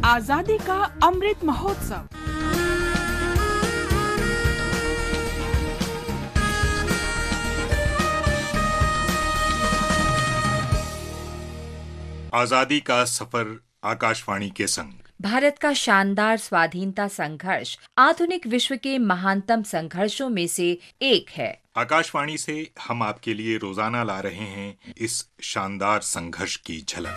आजादी का अमृत महोत्सव। आजादी का सफर आकाशवाणी के संग। भारत का शानदार स्वाधीनता संघर्ष आधुनिक विश्व के महानतम संघर्षों में से एक है। आकाशवाणी से हम आपके लिए रोजाना ला रहे हैं इस शानदार संघर्ष की झलक।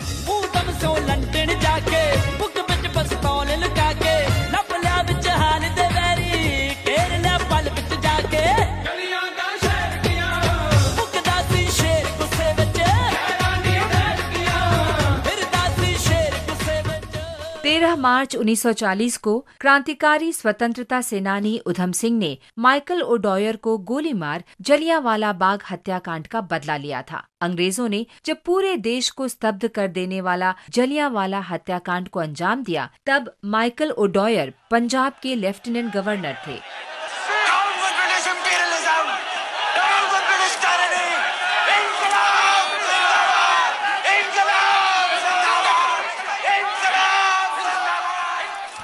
मार्च 1940 को क्रांतिकारी स्वतंत्रता सेनानी उधम सिंह ने माइकल ओडॉयर को गोली मार जलियांवाला बाग हत्याकांड का बदला लिया था। अंग्रेजों ने जब पूरे देश को स्तब्ध कर देने वाला जलियांवाला हत्याकांड को अंजाम दिया, तब माइकल ओडॉयर पंजाब के लेफ्टिनेंट गवर्नर थे।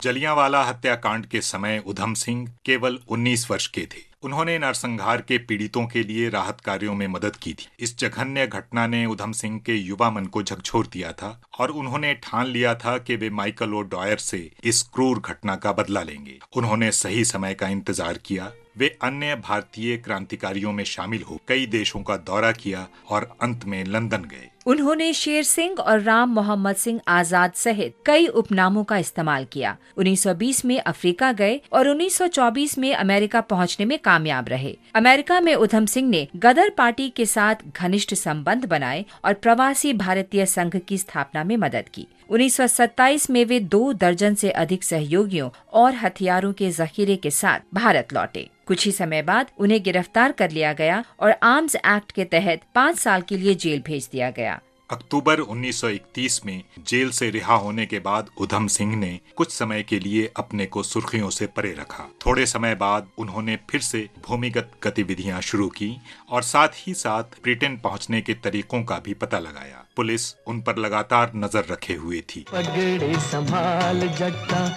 जलियांवाला हत्याकांड के समय उधम सिंह केवल 19 वर्ष के थे। उन्होंने नरसंहार के पीड़ितों के लिए राहत कार्यों में मदद की थी। इस जघन्य घटना ने उधम सिंह के युवा मन को झकझोर दिया था और उन्होंने ठान लिया था कि वे माइकल ओडॉयर से इस क्रूर घटना का बदला लेंगे। उन्होंने सही समय का इंतजार किया। वे अन्य भारतीय क्रांतिकारियों में शामिल हो कई देशों का दौरा किया और अंत में लंदन गए। उन्होंने शेर सिंह और राम मोहम्मद सिंह आजाद सहित कई उपनामों का इस्तेमाल किया। 1920 में अफ्रीका गए और 1924 में अमेरिका पहुंचने में कामयाब रहे। अमेरिका में उधम सिंह ने गदर पार्टी के साथ घनिष्ठ संबंध बनाए और प्रवासी भारतीय संघ की स्थापना में मदद की। 1927 में वे 2 दर्जन से अधिक सहयोगियों और हथियारों के जखीरे के साथ भारत लौटे। कुछ ही समय बाद उन्हें गिरफ्तार कर लिया गया और आर्म्स एक्ट के तहत 5 साल के लिए जेल भेज दिया गया। अक्टूबर 1931 में जेल से रिहा होने के बाद उधम सिंह ने कुछ समय के लिए अपने को सुर्खियों से परे रखा। थोड़े समय बाद उन्होंने फिर से भूमिगत गतिविधियां शुरू की और साथ ही साथ ब्रिटेन पहुंचने के तरीकों का भी पता लगाया। पुलिस उन पर लगातार नजर रखे हुए थी। पगड़ी संभाल जट्टा,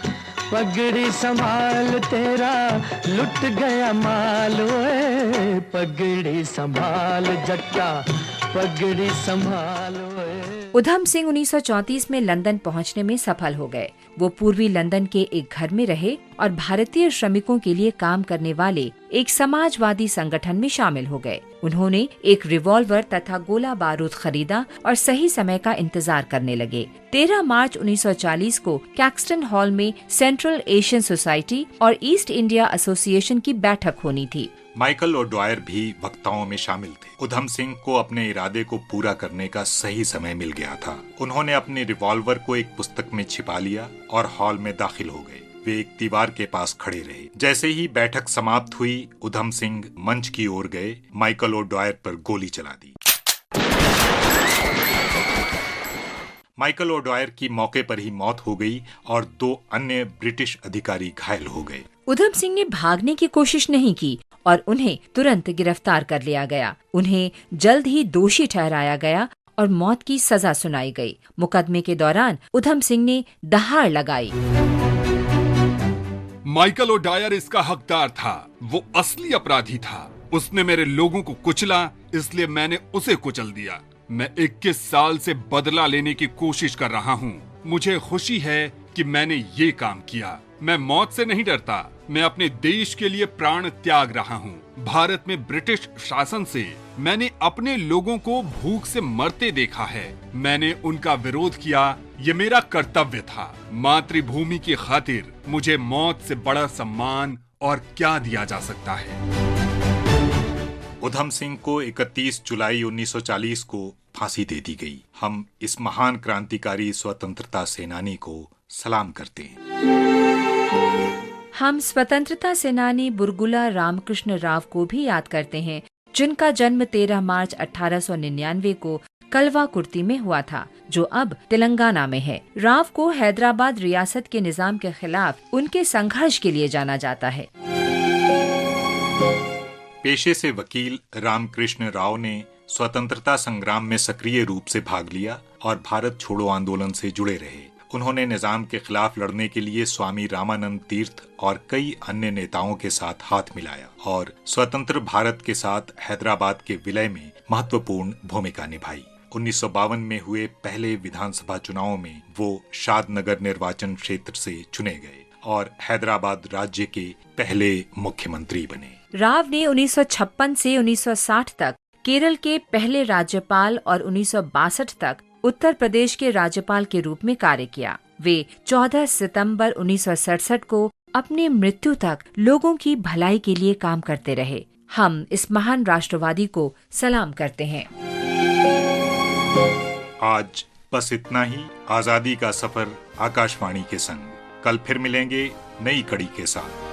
पगड़ी संभाल तेरा लुट गया माल, ओए पगड़ी संभाल जट्टा, पगड़ी संभाल। उधम सिंह 1934 में लंदन पहुंचने में सफल हो गए। वो पूर्वी लंदन के एक घर में रहे और भारतीय श्रमिकों के लिए काम करने वाले एक समाजवादी संगठन में शामिल हो गए। उन्होंने एक रिवॉल्वर तथा गोला बारूद खरीदा और सही समय का इंतजार करने लगे। 13 मार्च 1940 को कैक्सटन हॉल में सेंट्रल एशियन सोसाइटी और ईस्ट इंडिया एसोसिएशन की बैठक होनी थी। माइकल ओडॉयर भी वक्ताओं में शामिल थे। उधम सिंह को अपने इरादे को पूरा करने का सही समय मिल गया था। उन्होंने अपने रिवॉल्वर को एक पुस्तक में छिपा लिया और हॉल में दाखिल हो गए। वे एक दीवार के पास खड़े रहे। जैसे ही बैठक समाप्त हुई, उधम सिंह मंच की ओर गए, माइकल ओडॉयर पर गोली चला दी। माइकल ओडॉयर की मौके पर ही मौत हो गई और 2 अन्य ब्रिटिश अधिकारी घायल हो गए। उधम सिंह ने भागने की कोशिश नहीं की और उन्हें तुरंत गिरफ्तार कर लिया गया। उन्हें जल्द ही दोषी ठहराया गया और मौत की सजा सुनाई गई। मुकदमे के दौरान उधम सिंह ने दहाड़ लगाई। माइकल ओडॉयर इसका हकदार था। वो असली अपराधी था। उसने मेरे लोगों को कुचला, इसलिए मैंने उसे कुचल दिया। मैं 21 साल से बदला लेने की कोशिश कर रहा हूँ। मुझे खुशी है कि मैंने ये काम किया। मैं मौत से नहीं डरता। मैं अपने देश के लिए प्राण त्याग रहा हूँ। भारत में ब्रिटिश शासन से मैंने अपने लोगों को भूख से मरते देखा है। मैंने उनका विरोध किया। ये मेरा कर्तव्य था। मातृभूमि की खातिर मुझे मौत से बड़ा सम्मान और क्या दिया जा सकता है। उधम सिंह को 31 जुलाई 1940 को फांसी दे दी गई। हम इस महान क्रांतिकारी स्वतंत्रता सेनानी को सलाम करते हैं। हम स्वतंत्रता सेनानी बुरगुला रामकृष्ण राव को भी याद करते हैं, जिनका जन्म 13 मार्च 1899 को कलवा कुर्ती में हुआ था, जो अब तेलंगाना में है। राव को हैदराबाद रियासत के निजाम के खिलाफ उनके संघर्ष के लिए जाना जाता है। पेशे से वकील रामकृष्ण राव ने स्वतंत्रता संग्राम में सक्रिय रूप से भाग लिया और भारत छोड़ो आंदोलन से जुड़े रहे। उन्होंने निजाम के खिलाफ लड़ने के लिए स्वामी रामानंद तीर्थ और कई अन्य नेताओं के साथ हाथ मिलाया और स्वतंत्र भारत के साथ हैदराबाद के विलय में महत्वपूर्ण भूमिका निभाई। 1952 में हुए पहले विधानसभा चुनाव में वो शादनगर निर्वाचन क्षेत्र से चुने गए और हैदराबाद राज्य के पहले मुख्यमंत्री बने। राव ने 1956 से 1960 तक केरल के पहले राज्यपाल और 1962 तक उत्तर प्रदेश के राज्यपाल के रूप में कार्य किया। वे 14 सितंबर 1967 को अपनी मृत्यु तक लोगों की भलाई के लिए काम करते रहे। हम इस महान राष्ट्रवादी को सलाम करते हैं। आज बस इतना ही। आजादी का सफर आकाशवाणी के संग। कल फिर मिलेंगे नई कड़ी के साथ।